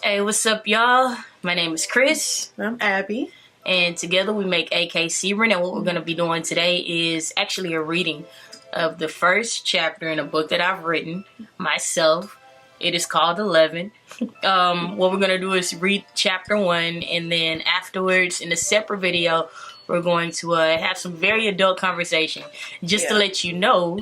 Hey, what's up, y'all? My name is Chris. I'm Abby. And together we make AK Sebring. And what we're going to be doing today is actually a reading of the first chapter in a book that I've written myself. It is called 11. What we're going to do is read chapter 1. And then afterwards, in a separate video, we're going to have some very adult conversation. Just to let you know,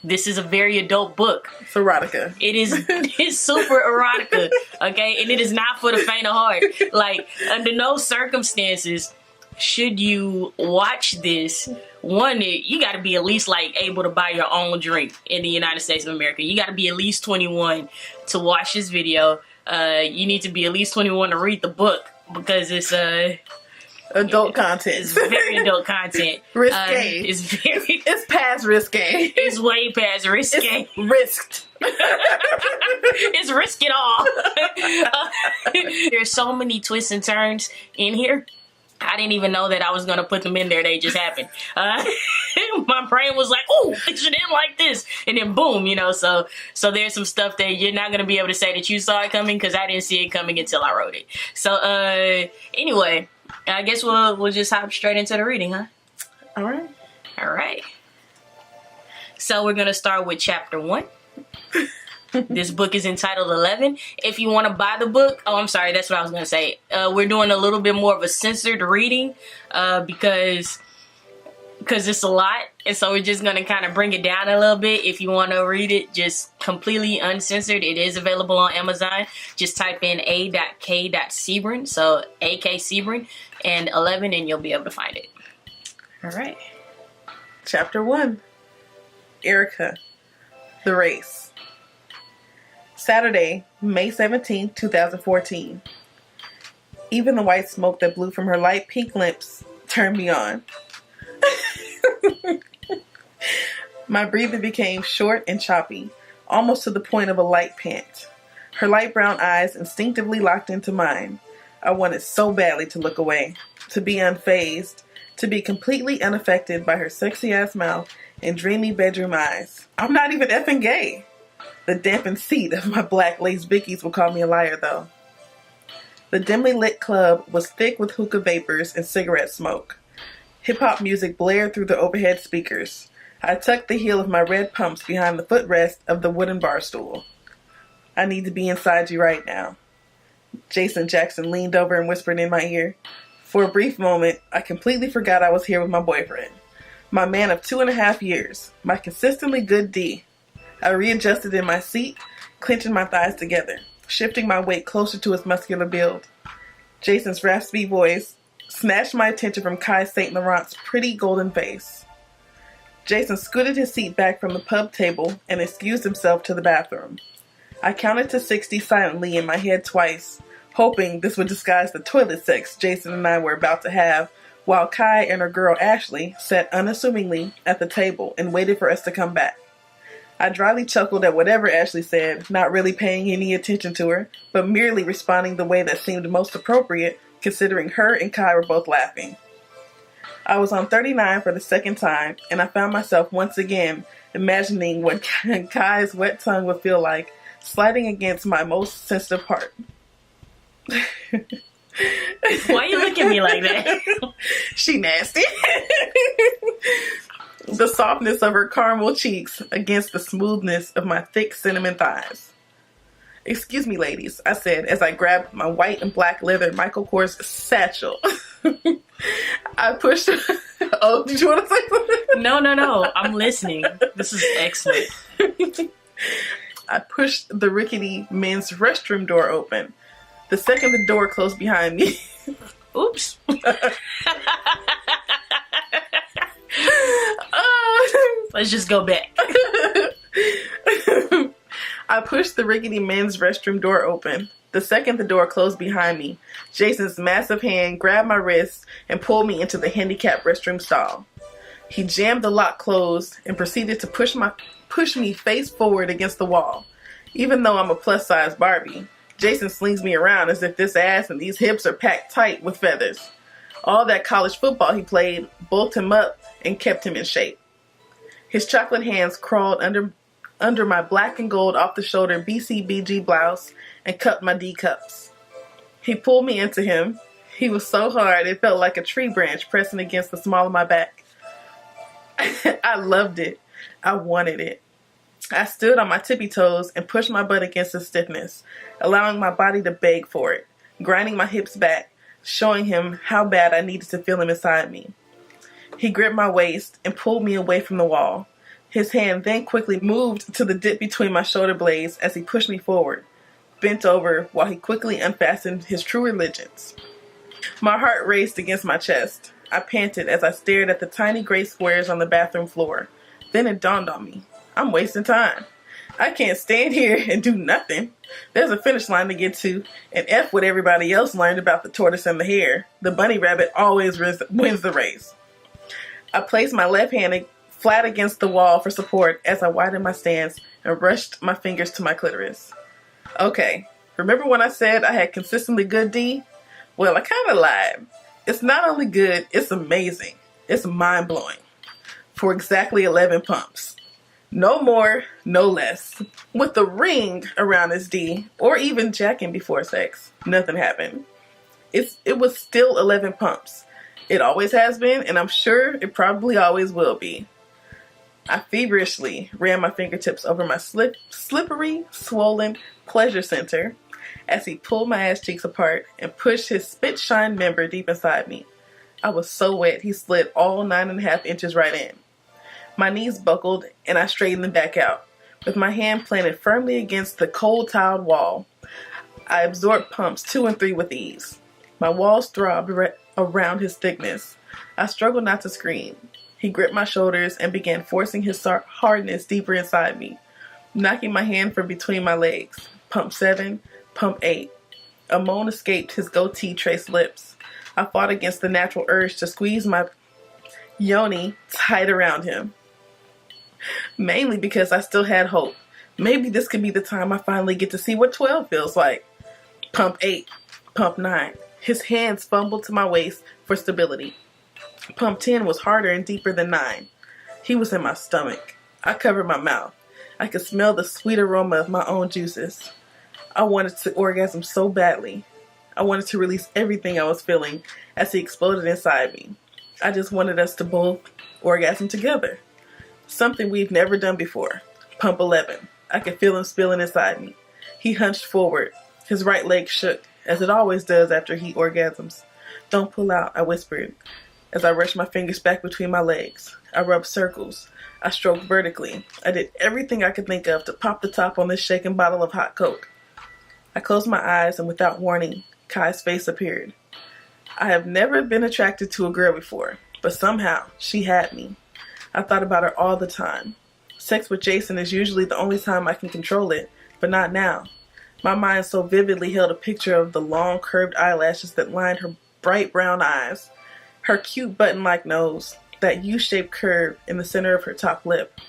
this is a very adult book. It's erotica. It's super erotica, okay? And it is not for the faint of heart. Like, under no circumstances should you watch this. One, you got to be at least, like, able to buy your own drink in the United States of America. You got to be at least 21 to watch this video. You need to be at least 21 to read the book because it's adult content. It's very adult content. Risque. It's past risque. It's way past risque. It's risked. It's risk it all. There's so many twists and turns in here. I didn't even know that I was going to put them in there. They just happened. My brain was like, oh, it should end like this. And then boom, you know, so there's some stuff that you're not going to be able to say that you saw it coming because I didn't see it coming until I wrote it. So anyway, I guess we'll just hop straight into the reading, huh? All right. All right. So we're going to start with chapter 1. This book is entitled 11. If you want to buy the book, I'm sorry, that's what I was going to say. We're doing a little bit more of a censored reading because it's a lot. And so we're just going to kind of bring it down a little bit. If you want to read it just completely uncensored, it is available on Amazon. Just type in a.k.sebring, so AK Sebring, and 11, and you'll be able to find it. All right. Chapter 1. Erica. The Race. Saturday, May 17, 2014. Even the white smoke that blew from her light pink lips turned me on. My breathing became short and choppy, almost to the point of a light pant. Her light brown eyes instinctively locked into mine. I wanted so badly to look away, to be unfazed, to be completely unaffected by her sexy-ass mouth and dreamy bedroom eyes. I'm not even effing gay. The dampened seat of my black lace bickies will call me a liar, though. The dimly lit club was thick with hookah vapors and cigarette smoke. Hip-hop music blared through the overhead speakers. I tucked the heel of my red pumps behind the footrest of the wooden bar stool. I need to be inside you right now. Jason Jackson leaned over and whispered in my ear. For a brief moment, I completely forgot I was here with my boyfriend. My man of 2.5 years. My consistently good D. I readjusted in my seat, clenching my thighs together, shifting my weight closer to his muscular build. Jason's raspy voice snatched my attention from Kai St. Laurent's pretty golden face. Jason scooted his seat back from the pub table and excused himself to the bathroom. I counted to 60 silently in my head twice, hoping this would disguise the toilet sex Jason and I were about to have, while Kai and her girl Ashley sat unassumingly at the table and waited for us to come back. I dryly chuckled at whatever Ashley said, not really paying any attention to her, but merely responding the way that seemed most appropriate, considering her and Kai were both laughing. I was on 39 for the second time, and I found myself once again imagining what Kai's wet tongue would feel like, sliding against my most sensitive part. Why you look at me like that? She nasty. The softness of her caramel cheeks against the smoothness of my thick cinnamon thighs. Excuse me, ladies, I said as I grabbed my white and black leather Michael Kors satchel. I pushed... Oh, did you want to say something? No. I'm listening. This is excellent. I pushed the rickety men's restroom door open. The second the door closed behind me... Oops. Let's just go back. I pushed the rickety men's restroom door open. The second the door closed behind me, Jason's massive hand grabbed my wrist and pulled me into the handicapped restroom stall. He jammed the lock closed and proceeded to push me face forward against the wall. Even though I'm a plus-size Barbie, Jason slings me around as if this ass and these hips are packed tight with feathers. All that college football he played bulked him up and kept him in shape. His chocolate hands crawled under under my black and gold off-the-shoulder BCBG blouse and cupped my D cups. He pulled me into him. He was so hard it felt like a tree branch pressing against the small of my back. I loved it. I wanted it. I stood on my tippy toes and pushed my butt against the stiffness, allowing my body to beg for it, grinding my hips back, showing him how bad I needed to feel him inside me. He gripped my waist and pulled me away from the wall. His hand then quickly moved to the dip between my shoulder blades as he pushed me forward, bent over while he quickly unfastened his true religions. My heart raced against my chest. I panted as I stared at the tiny gray squares on the bathroom floor. Then it dawned on me. I'm wasting time. I can't stand here and do nothing. There's a finish line to get to, and F what everybody else learned about the tortoise and the hare. The bunny rabbit always wins the race. I placed my left hand flat against the wall for support as I widened my stance and rushed my fingers to my clitoris. Okay, remember when I said I had consistently good D? Well, I kind of lied. It's not only good, it's amazing. It's mind-blowing. For exactly 11 pumps. No more, no less. With the ring around his D, or even jacking before sex, nothing happened. It was still 11 pumps. It always has been, and I'm sure it probably always will be. I feverishly ran my fingertips over my slippery, swollen pleasure center as he pulled my ass cheeks apart and pushed his spit-shine member deep inside me. I was so wet, he slid all 9.5 inches right in. My knees buckled, and I straightened them back out. With my hand planted firmly against the cold tiled wall, I absorbed pumps 2 and 3 with ease. My walls throbbed around his thickness. I struggled not to scream. He gripped my shoulders and began forcing his hardness deeper inside me, knocking my hand from between my legs. Pump 7, pump 8. A moan escaped his goatee-traced lips. I fought against the natural urge to squeeze my yoni tight around him. Mainly because I still had hope. Maybe this could be the time I finally get to see what 12 feels like. Pump 8, pump 9. His hands fumbled to my waist for stability. Pump 10 was harder and deeper than 9. He was in my stomach. I covered my mouth. I could smell the sweet aroma of my own juices. I wanted to orgasm so badly. I wanted to release everything I was feeling as he exploded inside me. I just wanted us to both orgasm together. Something we've never done before. Pump 11. I could feel him spilling inside me. He hunched forward. His right leg shook, as it always does after he orgasms. Don't pull out, I whispered, as I rushed my fingers back between my legs. I rubbed circles. I stroked vertically. I did everything I could think of to pop the top on this shaken bottle of hot Coke. I closed my eyes, and without warning, Kai's face appeared. I have never been attracted to a girl before, but somehow she had me. I thought about her all the time. Sex with Jason is usually the only time I can control it, but not now. My mind so vividly held a picture of the long curved eyelashes that lined her bright brown eyes, her cute button-like nose, that U-shaped curve in the center of her top lip,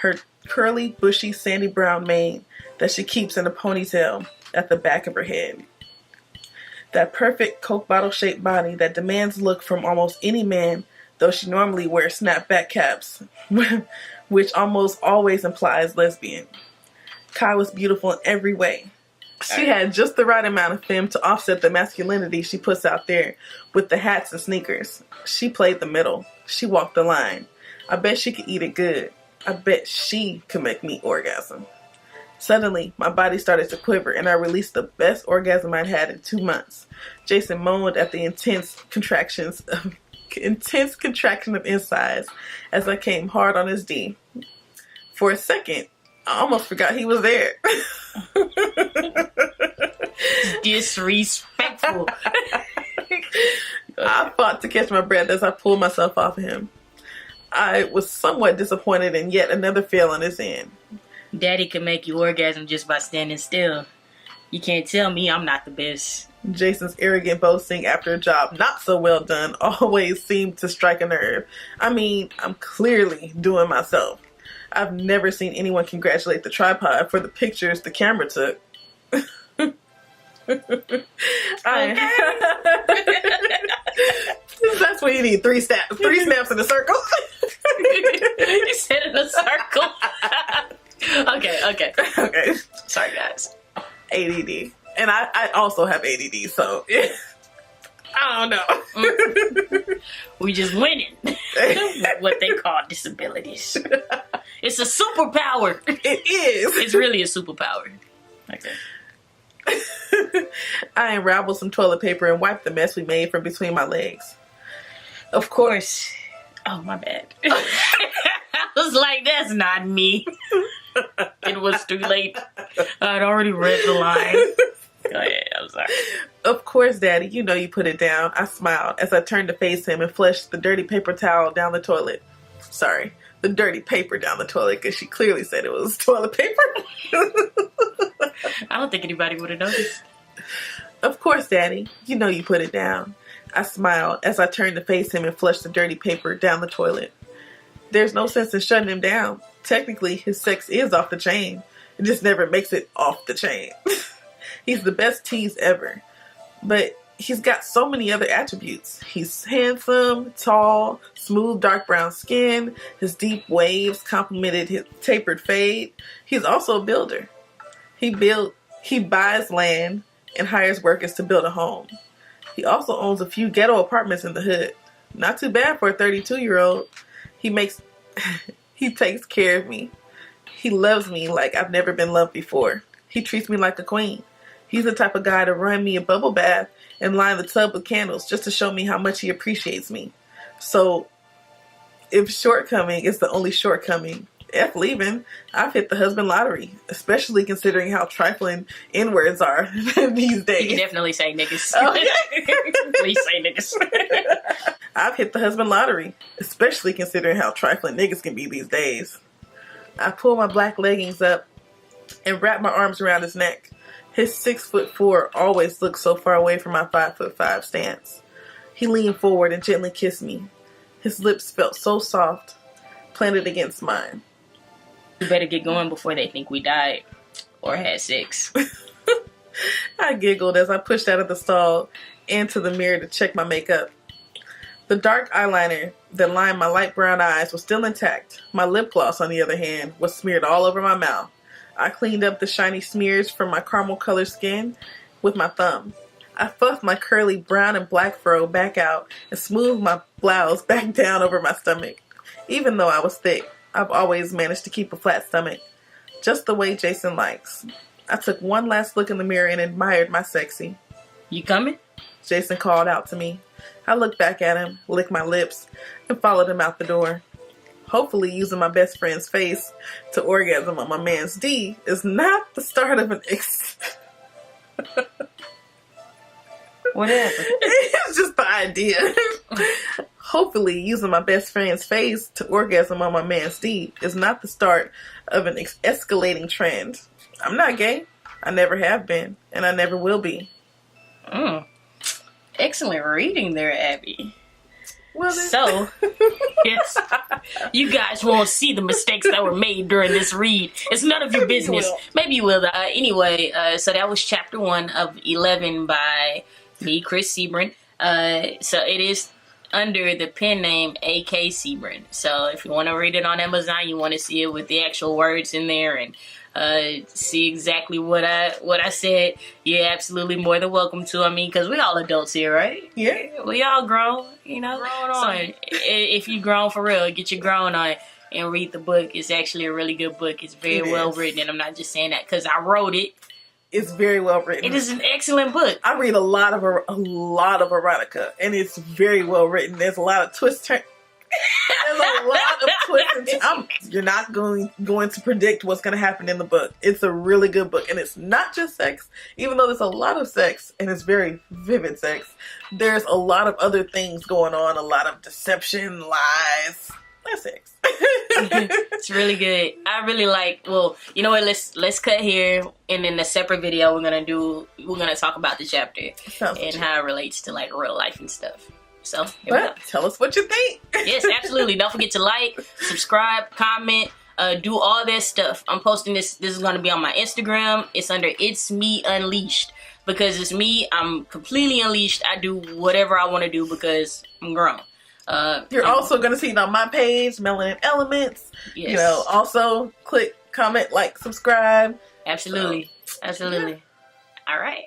her curly, bushy, sandy brown mane that she keeps in a ponytail at the back of her head. That perfect Coke bottle-shaped body that demands look from almost any man, though she normally wears snapback caps, which almost always implies lesbian. Kai was beautiful in every way. She had just the right amount of femme to offset the masculinity she puts out there with the hats and sneakers. She played the middle. She walked the line. I bet she could eat it good. I bet she could make me orgasm. Suddenly, my body started to quiver, and I released the best orgasm I'd had in 2 months. Jason moaned at the intense contraction of insides as I came hard on his D. For a second, I almost forgot he was there. Disrespectful. I fought to catch my breath as I pulled myself off of him. I was somewhat disappointed in yet another fail on his end. Daddy can make you orgasm just by standing still. You can't tell me I'm not the best. Jason's arrogant boasting after a job not so well done always seemed to strike a nerve. I mean, I'm clearly doing myself. I've never seen anyone congratulate the tripod for the pictures the camera took. That's what you need. 3 snaps. 3 snaps in a circle. You said in a circle. Okay. Okay. Sorry, guys. ADD. And I also have ADD, so I don't know. We just winning. What they call disabilities. It's a superpower. It is. It's really a superpower. Okay. I unraveled some toilet paper and wiped the mess we made from between my legs. Of course. Oh, my bad. I was like, that's not me. It was too late. I'd already read the line. Go ahead, I'm sorry. Of course, Daddy, you know you put it down. I smiled as I turned to face him and flushed the dirty paper towel down the toilet. Sorry, the dirty paper down the toilet, because she clearly said it was toilet paper. I don't think anybody would have noticed. Of course, Daddy, you know you put it down. I smiled as I turned to face him and flushed the dirty paper down the toilet. There's no sense in shutting him down. Technically, his sex is off the chain. It just never makes it off the chain. He's the best tease ever. But he's got so many other attributes. He's handsome, tall, smooth dark brown skin. His deep waves complemented his tapered fade. He's also a builder. He buys land and hires workers to build a home. He also owns a few ghetto apartments in the hood. Not too bad for a 32-year-old. He takes care of me. He loves me like I've never been loved before. He treats me like a queen. He's the type of guy to run me a bubble bath and line the tub with candles just to show me how much he appreciates me. So, if shortcoming is the only shortcoming, F leaving, I've hit the husband lottery, especially considering how trifling N-words are these days. You can definitely say niggas. Okay. Please say niggas. I've hit the husband lottery, especially considering how trifling niggas can be these days. I pull my black leggings up and wrap my arms around his neck. His 6'4" always looks so far away from my 5'5" stance. He leaned forward and gently kissed me. His lips felt so soft, planted against mine. You better get going before they think we died or had sex. I giggled as I pushed out of the stall into the mirror to check my makeup. The dark eyeliner that lined my light brown eyes was still intact. My lip gloss, on the other hand, was smeared all over my mouth. I cleaned up the shiny smears from my caramel-colored skin with my thumb. I fluffed my curly brown and black fro back out and smoothed my blouse back down over my stomach. Even though I was thick, I've always managed to keep a flat stomach, just the way Jason likes. I took one last look in the mirror and admired my sexy. You coming? Jason called out to me. I looked back at him, licked my lips, and followed him out the door. Hopefully using my best friend's face to orgasm on my man's D is not the start of an What happened? It's just the idea. Hopefully using my best friend's face to orgasm on my man's D is not the start of an escalating trend. I'm not gay. I never have been, and I never will be. Excellent reading there, Abby. Well, so, yes, you guys won't see the mistakes that were made during this read. It's none of your business. Maybe you will. Anyway, so that was chapter 1 of 11 by me, Chris Sebring. So it is under the pen name A.K. Sebring. So if you want to read it on Amazon, you want to see it with the actual words in there and see exactly what I said, you're absolutely more than welcome to. I mean, because we all adults here, right? Yeah. We all grown, you know? Grown so on. If you grown for real, get your grown on and read the book. It's actually a really good book. It's very well written, and I'm not just saying that because I wrote it. It's very well written. It is an excellent book. I read a lot of erotica, and it's very well written. There's a lot of twists. There's a lot of twists and turns. You're not going to predict what's going to happen in the book. It's a really good book, and it's not just sex. Even though there's a lot of sex, and it's very vivid sex, there's a lot of other things going on. A lot of deception, lies. That's sex. It's really good. I really like. Well, you know what? Let's cut here, and in a separate video, we're gonna talk about the chapter and how it relates to like real life and stuff. So, tell us what you think. Yes, absolutely. Don't forget to like, subscribe, comment, do all that stuff. I'm posting this. This is gonna be on my Instagram. It's under It's Me Unleashed because it's me. I'm completely unleashed. I do whatever I want to do because I'm grown. You're also going to see it on my page, Melanin Elements. Yes. You know, also click comment, like, subscribe. Absolutely. So, Absolutely. yeah. All right.